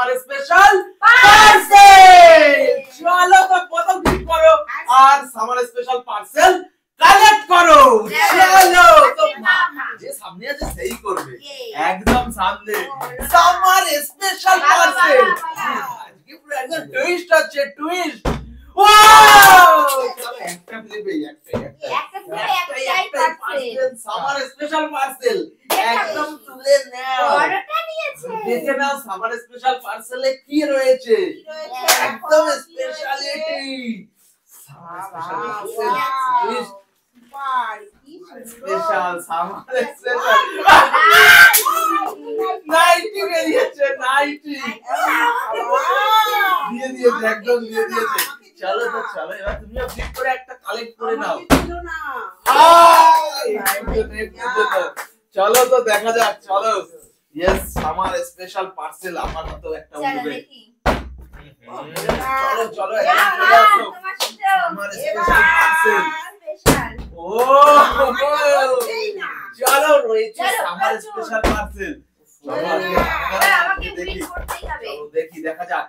Summer special parcel. চলো তো প্রথম ক্লিক করো আর সামার স্পেশাল পার্সেল কালেক্ট করো। চলো তো যে সামনে আছে সেই করবে, একদম সামনে সামার স্পেশাল পার্সেল। আজকে পুরো একদম টুইস্ট আছে, টুইস্ট। ওয়াও চলো একটা ফ্লিপে একটা পার্সেল, সামার স্পেশাল পার্সেল একদম তুলে নাও। বড়টা নিয়েছে, দেখে নাও সামার স্পেশাল পার্সেলে কি রয়েছে, একদম speciality. Summer special parcel special summer special nighty বেরিয়েছে, নাইটি দিয়ে দিয়েছে, একদম দিয়ে দিয়েছে। চলো তো চলো এবার তুমিও ফ্লিপ করে একটা কালেক্ট করে নাও। চলো তো দেখা যাক, চলো। ইয়েস সামার স্পেশাল পার্সেল আমার হাতেও একটা উঠবে। চলো চলো সামার স্পেশাল পার্সেল। ও চলো রয়েছে সামার স্পেশাল পার্সেল। চলো আমাকে দেখি, চলো দেখি দেখা যাক।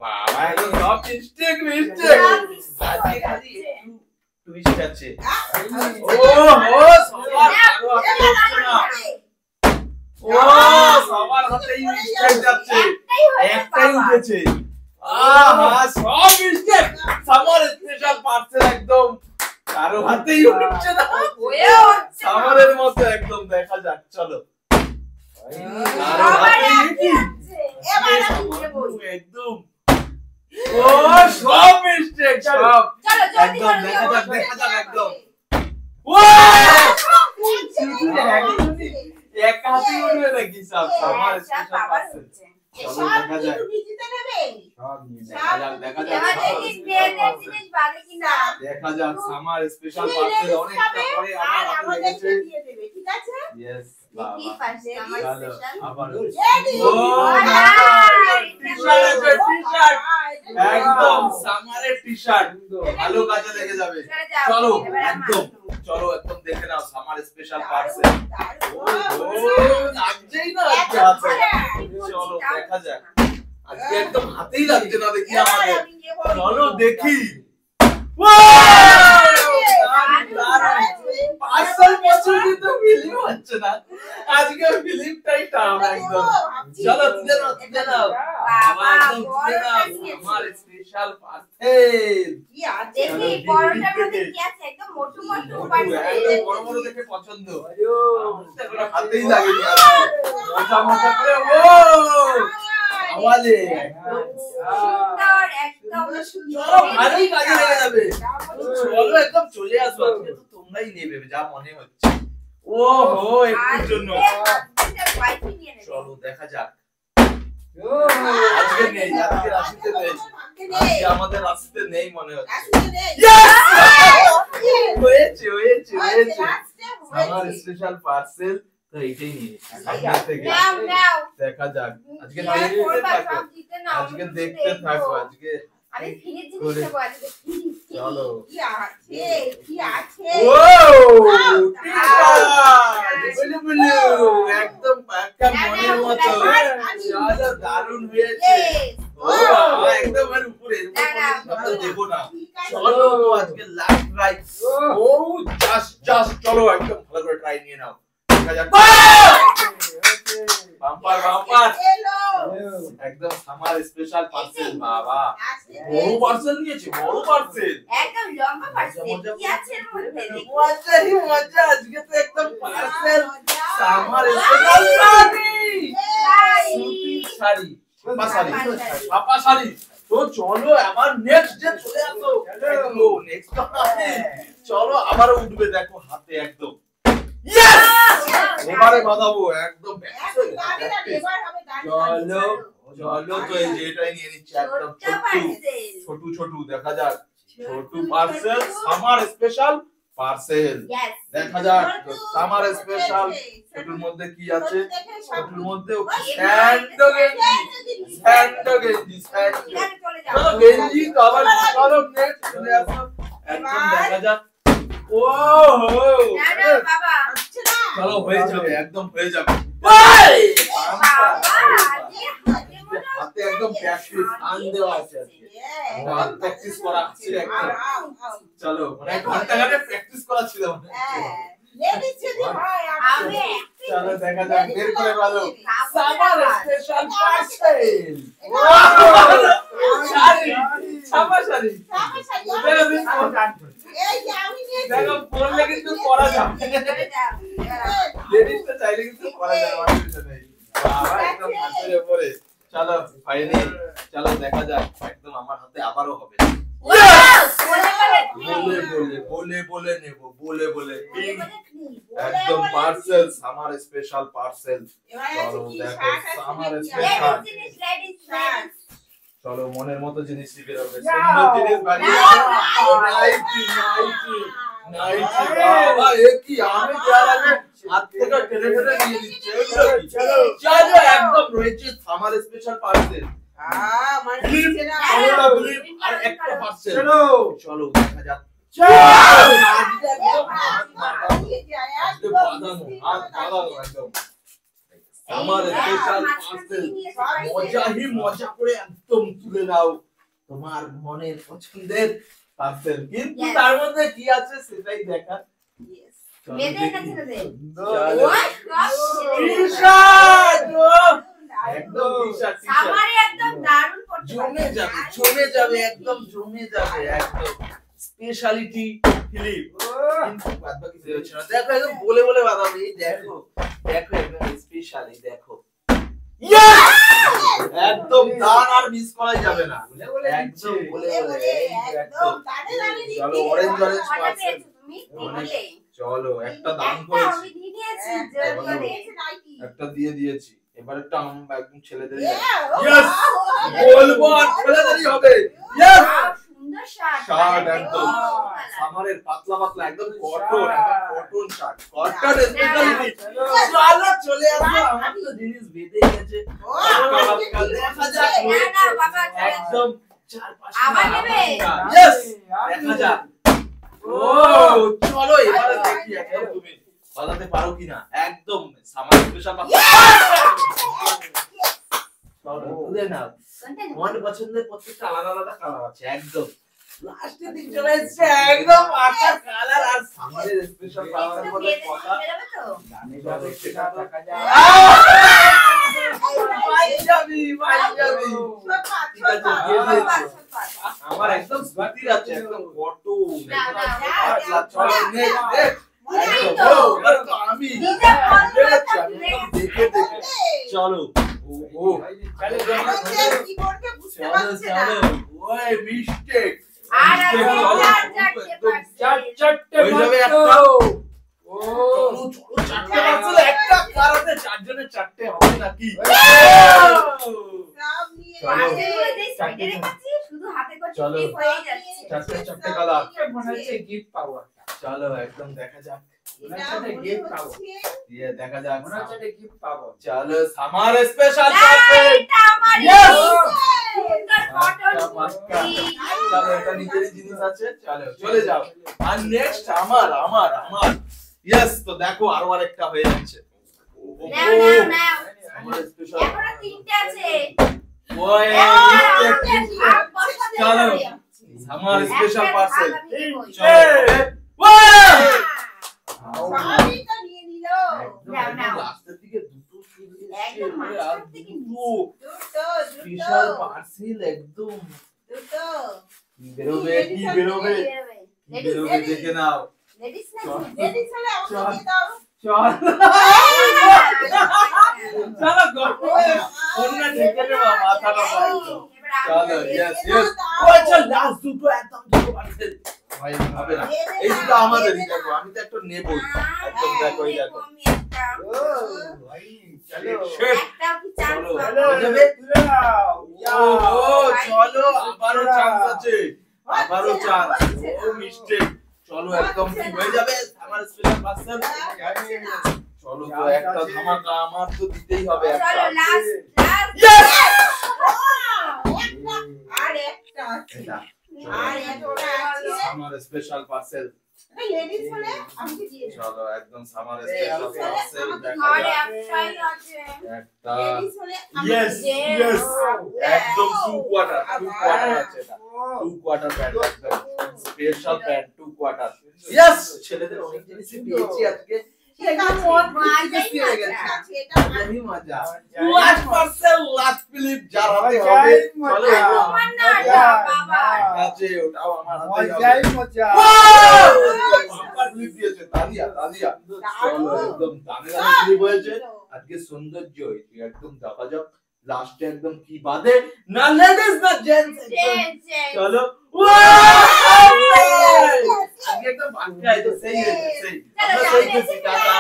বাবা এগুলো সব মিস্টেক মিস্টেক, আজকে খালি একটু টুইস্ট আছে। ও হো সবার হাতে না, ও সবার হাতেই মিস্টেক যাচ্ছে, একটাই উঠেছে। আহা সব মিস্টেক, সামার স্পেশাল পার্সেল একদম কারো হাতেই উঠছে না, সামারের মতো একদম। দেখা যাক চলো একদম। ও সব মিস্টেক সব একদম। দেখা যাক দেখা যাক একদম। ও এক হাতে উঠবে নাকি সব সামার স্পেশাল পার্সেল। চলো দেখা যাক দেখা যাক দেখা যাক সামার স্পেশাল পার্সেল অনেকটা পরে আমার হাতে লেগেছে। ঠিক আছে यस বাবা চলো আবার ও টি-শার্ট একদম সামারের টি-শার্ট ভালো কাজে লেগে যাবে। চলো একদম, চলো একদম দেখে নাও সামার স্পেশাল পার্সেল। ও লাগছেই না আজকে হাতে। চলো দেখা যাক, আজকে একদম হাতেই লাগছে না দেখি আমাদের। চলো দেখি। পার্সেল পছন্দ তো ফিলিং হচ্ছে না আজকে, ফিলিংটাই টান একদম। চলো তুলে নাও তুলে নাও আমার একদম তুলে নাও আমার স্পেশাল পার্সেল। কি আছে দেখি বড়টার মধ্যে কি আছে, একদম মোটু মোটু পার্সেল, একদম বড় বড় দেখে পছন্দ। আমার হাতেই লাগেনি মোটা মোটা করে। ও আওয়াজে সুন্দর একদম চলো ভালোই কাজে লেগে যাবে। চলো একদম চলে আসো, আজকে তো তোমরাই নেবে যা মনে হচ্ছে। ও হো একটুর জন্য। চলো দেখা যাক। আজকে নেই, আজকে রাশিতে নেই, আজকে আমাদের রাশিতে নেই মনে হচ্ছে। হয়েছে হয়েছে হয়েছে আমার স্পেশাল পার্সেল তো এইটাই নিয়ে সামনে থেকে দেখা যাক। আজকে দেখতে থাকো, আজকে দেখতে থাকো, আজকে আমি ফিনিশ জিনিস নেব আজকে। চলো কি আছে কি আছে, ও টি-শার্ট বুলু একদম পাক্কা মনের মতো। চলো দারুণ হয়েছে। ও একদম আর উপরে উপরে দেখো না। চলো তো আজকে লাস্ট ট্রাই। ও জাস্ট চলো একদম ভালো করে ট্রাই নিয়ে নাও। দেখা যাক বাম্পার বাম্পার একদম সামার স্পেশাল পার্সেল। বাবা বড় পার্সেল নিয়েছে, বড় পার্সেল একদম লম্বা পার্সেল। কি আছে এর মধ্যে মজাই মজা, আজকে তো একদম পার্সেল সামার স্পেশাল শাড়ি, সুতির শাড়ি, পাপা শাড়ি, পাপা শাড়ি। তো চলো আবার নেক্সট ডে চলে আসো। চলো নেক্সট ডে চলো আবার উঠবে দেখো হাতে একদম। ইয়েস এবারে বাঁধাবো একদম। চলো চলো তো এই যে এটাই নিয়ে নিচ্ছি একদম ছোটু ছোটু। দেখা যাক Chhotu parcel summer special parcel. দেখা যাক সামার স্পেশাল ছোটুর মধ্যে কি আছে। ছোটুর মধ্যে স্যান্ডো গেঞ্জি, স্যান্ডো গেঞ্জি, স্যান্ডো চলো গেঞ্জি তো আবার চলো নেক্সট চলে আসো একদম। দেখা যাক ও হো বাবা চলো হয়ে যাবে একদম হয়ে যাবে। হাতে একদম প্র্যাকটিস আন দেওয়া আছে আজকে হাত প্র্যাকটিস করা আছে একদম চলো মানে ঘন্টা ঘন্টা প্র্যাকটিস করা ছিল লেডিস যদি হয় আমি চলো দেখা যাক বের করে ভালো সামার স্পেশাল পার্সেল শাড়ি ছাপা শাড়ি এই যে আমি নিয়ে দেখো পরলে কিন্তু পরা যাবে লেডিসটা চাইলে কিন্তু পরা যাবে অসুবিধা নেই বাবা একদম হাতের উপরে চলো ফাইনালি চলো দেখা যাক একদম আমার হাতে আবারও হবে বলে নেব বলে একদম পার্সেল আমার স্পেশাল পার্সেল চলো দেখো আমার স্পেশাল চলো মনের মতো জিনিস বের হবে সুন্দর জিনিস বানিয়ে নাইটি বাবা এ কি আমি যার আগে হাত থেকে টেনে টেনে নিয়ে দিচ্ছে চলো একদম রয়েছে আমার স্পেশাল পার্সেল মানে আর একটা পার্সেল চলো দেখা যাক আমার স্পেশাল পার্সেল মজা করে একদম তুলে নাও তোমার মনের পছন্দের পার্সেল কিন্তু তার মধ্যে কি আছে সেটাই দেখা একদম জমে যাবে একদম স্পেশালিটি ফিলিপ কিন্তু বাদ বাকি কিছু হচ্ছে না দেখো একদম বলে বাদাম এই দেখো একদম স্পেশালি দেখো একদম দান আর মিস করা যাবে না একদম বলে একদম চলো অরেঞ্জ পার্সেল চলো একটা দান করেছি একটা দিয়ে দিয়েছি এবার একটা আমরা একদম ছেলেদের ইয়েস বলবো আর ছেলেদেরই হবে ইয়েস সুন্দর শার্ট একদম সামারের পাতলা একদম কটন শার্ট কটন স্পেশালিটি চলো চলে আসো আমার তো জিনিস বেঁধে গেছে দেখা যাক একদম 4-5 আবার নেবে ইয়েস দেখা যাক ও চলো এবারে দেখি একদম তুমি বাজাতে পারো কিনা একদম সামার স্পেশাল চলো তুলে নাও তোমার পছন্দের প্রত্যেকটা আলাদা কালার আছে একদম লাস্টের দিক চলে এসেছে একদম আকার কালার আর সামারের স্পেশাল কালারের মধ্যে কথা জানি যাবে সেটা দেখা যায় পাঞ্জাবি আমার একদম স্মৃতি আছে একদম ফটো আমি দেখে চলো ওই মিস্টেক চারটে হবে নাকি চলো চারটে কালার গিফট পাবো চলো একদম দেখা যাক গিফট পাবো দেখা যাক গিফট পাবো চলো সামার স্পেশাল চলো এটা নিজেরই জিনিস আছে চলো চলে যাও আর নেক্সট আমার ইয়েস তো দেখো আরো আরেকটা হয়ে যাচ্ছে আমার স্পেশাল এখনো তিনটে আছে ওই চলো আমার স্পেশাল পার্সেল লাস্টের দিকে দুটো স্পেশাল পার্সেল একদম বেরোবে দেখে নাও চলো মাথাটা চলো লাস্ট দুটো একদম ভাই হবে না এই দুটো আমাদেরই দেখো আমি তো একটা নেবো একদম দেখো এই দেখো ভাই চলো চলো চলো আবারও চান্স আছে আবারও চান্স ও মিস্টেক চলো একদম ঠিক হয়ে যাবে আমার স্পেশাল পার্সেল চলো তো একটা ধামাকা আমার তো দিতেই হবে একটা চলো লাস্ট ইয়েস আর একটা আছে আর একটা আছে আমার স্পেশাল পার্সেল লেডিস হলে আমাকে দিয়ে দাও। চলো একদম সামার Ladies স্পেশাল হলে পার্সেল আমাকে দেখা আর যাক। একটাই আছে। একটা লেডিস হলে Yes, yes. একদম 2 কোয়ার্টার আছে এটা। 2 কোয়ার্টার প্যান্ট একদম স্পেশাল প্যান্ট 2 কোয়ার্টার। ইয়েস, ছেলেদের অনেক জিনিসই পেয়েছি আজকে। একদম মন খুশি হয়ে গেছে। এই মজা। লাস্ট পার্সেল লাস্ট ফিলিপ যার হাতে হবে চলো তোমার না বাবা। আছে ওটাও আমার হাতে হবে। মজাই মজা। বাম্পার ফিলিপ দিয়েছে তালিয়া তালিয়া। চলো একদম দামে দামে ফিলিপ হয়েছে। আজকে সৌন্দর্য হয়েছে একদম দেখা যাক লাস্টে একদম কি বাদে না লেডিস না জেন্টস চলো আজকে একদম বাক্কা এই তো সেই হয়েছে সেই আমরা সেই খুশি টাটা।